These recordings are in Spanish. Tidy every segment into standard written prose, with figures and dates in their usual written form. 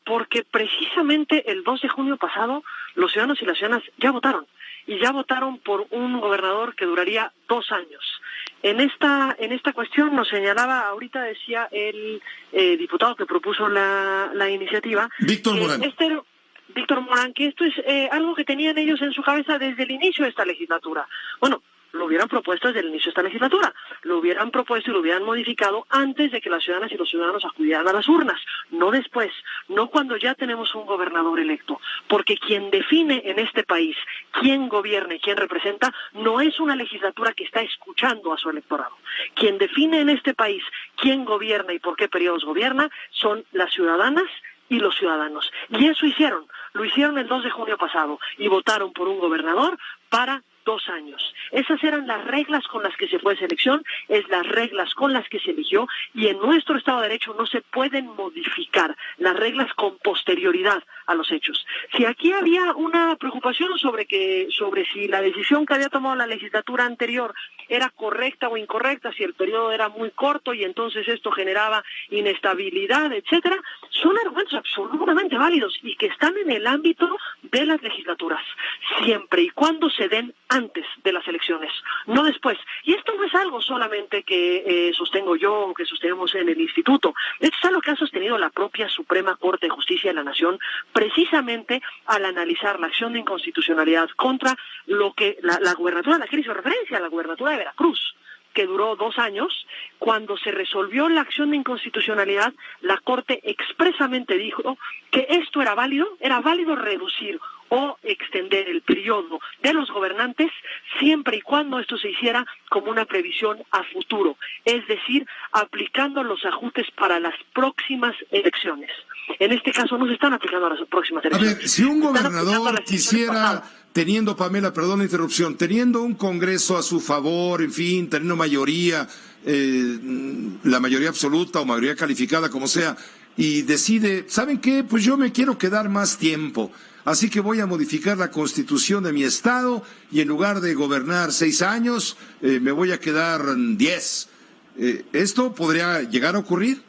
Porque precisamente el 2 de junio pasado los ciudadanos y las ciudadanas ya votaron. Y ya votaron por un gobernador que duraría 2 años. En esta cuestión nos señalaba, ahorita decía el diputado que propuso la iniciativa, Víctor Morán. Víctor Morán, que esto es algo que tenían ellos en su cabeza desde el inicio de esta legislatura. Bueno, lo hubieran propuesto desde el inicio de esta legislatura, lo hubieran propuesto y lo hubieran modificado antes de que las ciudadanas y los ciudadanos acudieran a las urnas, no después, no cuando ya tenemos un gobernador electo, porque quien define en este país quién gobierna y quién representa no es una legislatura que está escuchando a su electorado. Quien define en este país quién gobierna y por qué periodos gobierna son las ciudadanas y los ciudadanos. Y eso lo hicieron el 2 de junio pasado y votaron por un gobernador para 2 años. Esas eran las reglas con las que se fue a esa elección, es las reglas con las que se eligió, y en nuestro Estado de Derecho no se pueden modificar las reglas con posterioridad a los hechos. Si aquí había una preocupación sobre si la decisión que había tomado la legislatura anterior era correcta o incorrecta, si el periodo era muy corto y entonces esto generaba inestabilidad, etcétera, son argumentos absolutamente válidos y que están en el ámbito de las legislaturas, siempre y cuando se den antes de las elecciones, no después. Y esto no es algo solamente que sostengo yo o que sostenemos en el instituto, esto es algo que ha sostenido la propia Suprema Corte de Justicia de la Nación, precisamente al analizar la acción de inconstitucionalidad contra lo que la gubernatura a la que hizo referencia, la gubernatura de Veracruz, que duró 2 años. Cuando se resolvió la acción de inconstitucionalidad, la Corte expresamente dijo que esto era válido reducir o extender el periodo de los gobernantes siempre y cuando esto se hiciera como una previsión a futuro, es decir, aplicando los ajustes para las próximas elecciones. En este caso no se están aplicando a las próximas elecciones. A ver, si un gobernador quisiera, teniendo, Pamela, perdón la interrupción, teniendo un Congreso a su favor, en fin, teniendo mayoría, la mayoría absoluta o mayoría calificada, como sea, y decide, ¿saben qué? Pues yo me quiero quedar más tiempo, así que voy a modificar la Constitución de mi Estado y en lugar de gobernar 6 años, me voy a quedar 10. ¿Esto podría llegar a ocurrir?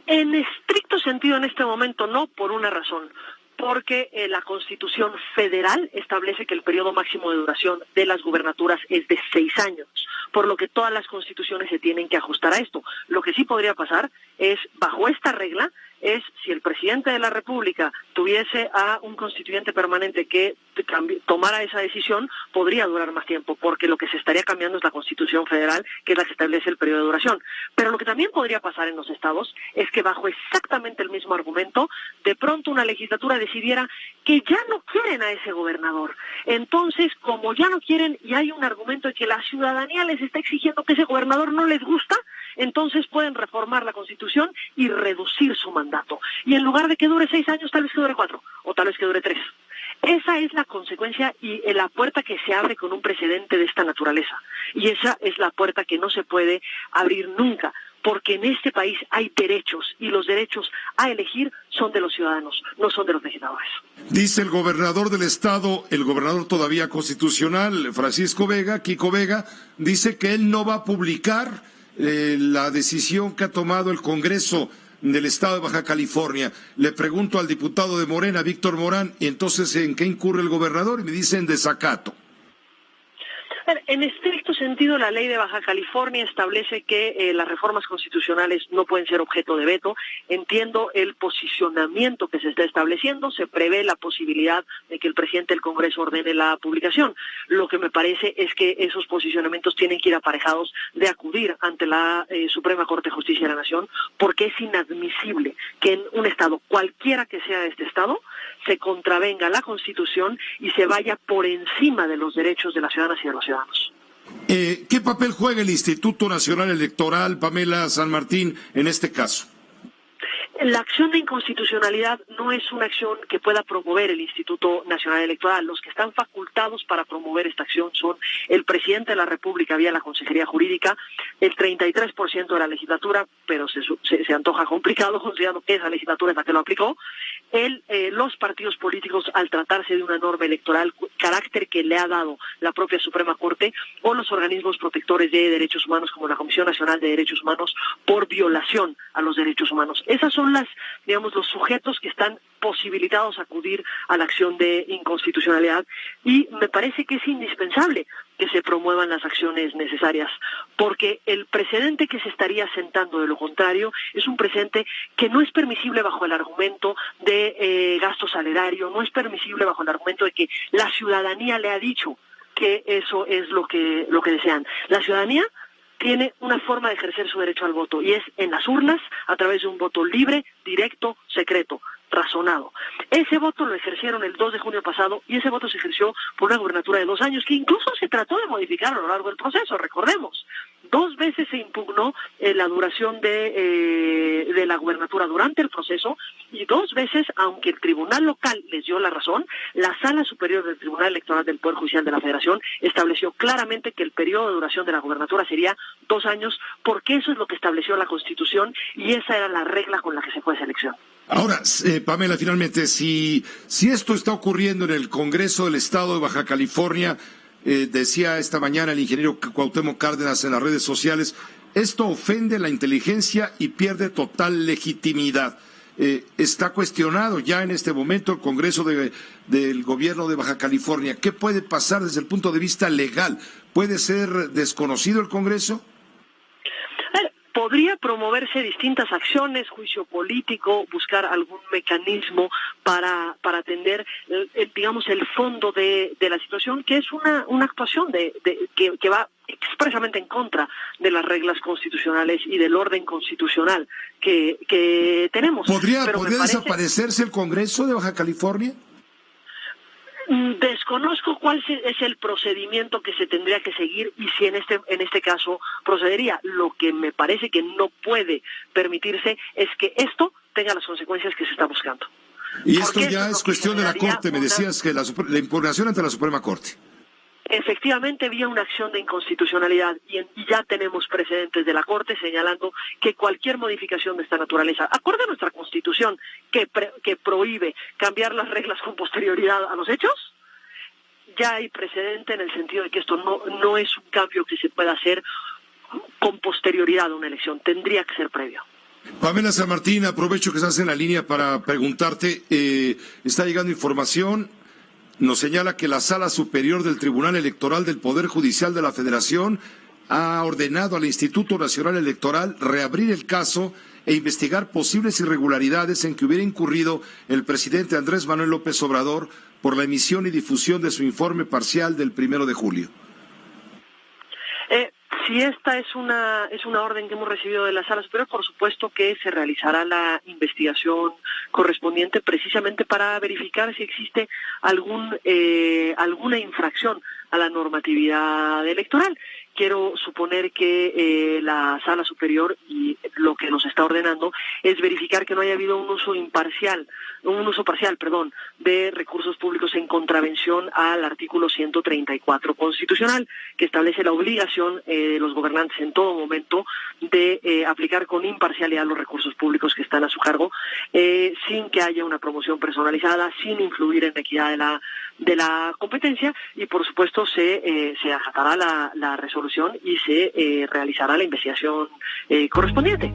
En estricto sentido, en este momento no, por una razón. Porque la Constitución Federal establece que el periodo máximo de duración de las gubernaturas es de 6 años, por lo que todas las constituciones se tienen que ajustar a esto. Lo que sí podría pasar es, bajo esta regla, es si el presidente de la República tuviese a un constituyente permanente que tomara esa decisión, podría durar más tiempo, porque lo que se estaría cambiando es la Constitución Federal, que es la que establece el periodo de duración. Pero lo que también podría pasar en los estados es que bajo exactamente el mismo argumento, de pronto una legislatura decidiera que ya no quieren a ese gobernador. Entonces, como ya no quieren y hay un argumento de que la ciudadanía les está exigiendo que ese gobernador no les gusta, entonces pueden reformar la Constitución y reducir su mandato. Y en lugar de que dure 6 años, tal vez que dure 4, o tal vez que dure 3. Esa es la consecuencia y la puerta que se abre con un precedente de esta naturaleza. Y esa es la puerta que no se puede abrir nunca, porque en este país hay derechos, y los derechos a elegir son de los ciudadanos, no son de los legisladores. Dice el gobernador del estado, el gobernador todavía constitucional, Francisco Vega, Kiko Vega, dice que él no va a publicar la decisión que ha tomado el Congreso del estado de Baja California. Le pregunto al diputado de Morena, Víctor Morán, y entonces ¿en qué incurre el gobernador? Y me dicen desacato. En estricto sentido, la ley de Baja California establece que las reformas constitucionales no pueden ser objeto de veto. Entiendo el posicionamiento que se está estableciendo. Se prevé la posibilidad de que el presidente del Congreso ordene la publicación. Lo que me parece es que esos posicionamientos tienen que ir aparejados de acudir ante la Suprema Corte de Justicia de la Nación, porque es inadmisible que en un estado, cualquiera que sea este estado, se contravenga la Constitución y se vaya por encima de los derechos de las ciudadanas y de los ciudadanos. ¿Qué papel juega el Instituto Nacional Electoral, Pamela San Martín, en este caso? La acción de inconstitucionalidad no es una acción que pueda promover el Instituto Nacional Electoral. Los que están facultados para promover esta acción son el presidente de la República vía la Consejería Jurídica, el 33% de la legislatura, pero se antoja complicado considerando que esa legislatura es la que lo aplicó, los partidos políticos al tratarse de una norma electoral carácter que le ha dado la propia Suprema Corte o los organismos protectores de derechos humanos como la Comisión Nacional de Derechos Humanos por violación a los derechos humanos. Esas son los sujetos que están posibilitados a acudir a la acción de inconstitucionalidad y me parece que es indispensable que se promuevan las acciones necesarias, porque el precedente que se estaría sentando de lo contrario es un precedente que no es permisible bajo el argumento de gasto salerario, no es permisible bajo el argumento de que la ciudadanía le ha dicho que eso es lo que desean. La ciudadanía tiene una forma de ejercer su derecho al voto y es en las urnas a través de un voto libre, directo, secreto, razonado. Ese voto lo ejercieron el 2 de junio pasado y ese voto se ejerció por una gubernatura de 2 años que incluso se trató de modificar a lo largo del proceso, recordemos. 2 veces se impugnó la duración de la gubernatura durante el proceso y 2 veces, aunque el tribunal local les dio la razón, la Sala Superior del Tribunal Electoral del Poder Judicial de la Federación estableció claramente que el periodo de duración de la gubernatura sería 2 años porque eso es lo que estableció la Constitución y esa era la regla con la que se fue a esa elección. Ahora, Pamela, finalmente, si esto está ocurriendo en el Congreso del Estado de Baja California, decía esta mañana el ingeniero Cuauhtémoc Cárdenas en las redes sociales, esto ofende la inteligencia y pierde total legitimidad. Está cuestionado ya en este momento el Congreso del Gobierno de Baja California. ¿Qué puede pasar desde el punto de vista legal? ¿Puede ser desconocido el Congreso? Podría promoverse distintas acciones, juicio político, buscar algún mecanismo para atender, el fondo de la situación, que es una actuación que va expresamente en contra de las reglas constitucionales y del orden constitucional que tenemos. ¿Podría desaparecerse el Congreso de Baja California? Desconozco cuál es el procedimiento que se tendría que seguir y si en este caso procedería. Lo que me parece que no puede permitirse es que esto tenga las consecuencias que se está buscando. Y esto ya es cuestión de la Corte, me decías que la impugnación ante la Suprema Corte. Efectivamente, había una acción de inconstitucionalidad y ya tenemos precedentes de la Corte señalando que cualquier modificación de esta naturaleza, acorde a nuestra Constitución, que prohíbe cambiar las reglas con posterioridad a los hechos, ya hay precedente en el sentido de que esto no es un cambio que se pueda hacer con posterioridad a una elección, tendría que ser previo. Pamela San Martín, aprovecho que estás en la línea para preguntarte, está llegando información. Nos señala que la Sala Superior del Tribunal Electoral del Poder Judicial de la Federación ha ordenado al Instituto Nacional Electoral reabrir el caso e investigar posibles irregularidades en que hubiera incurrido el presidente Andrés Manuel López Obrador por la emisión y difusión de su informe parcial del 1 de julio. Si esta es una orden que hemos recibido de la Sala Superior, por supuesto que se realizará la investigación correspondiente precisamente para verificar si existe alguna infracción a la normatividad electoral. Quiero suponer que la Sala Superior y lo que nos está ordenando es verificar que no haya habido un uso parcial de recursos públicos en contravención al artículo 134 constitucional, que establece la obligación de los gobernantes en todo momento de aplicar con imparcialidad los recursos públicos que están a su cargo, sin que haya una promoción personalizada, sin influir en la equidad de la competencia y, por supuesto, se acatará la resolución y se realizará la investigación correspondiente.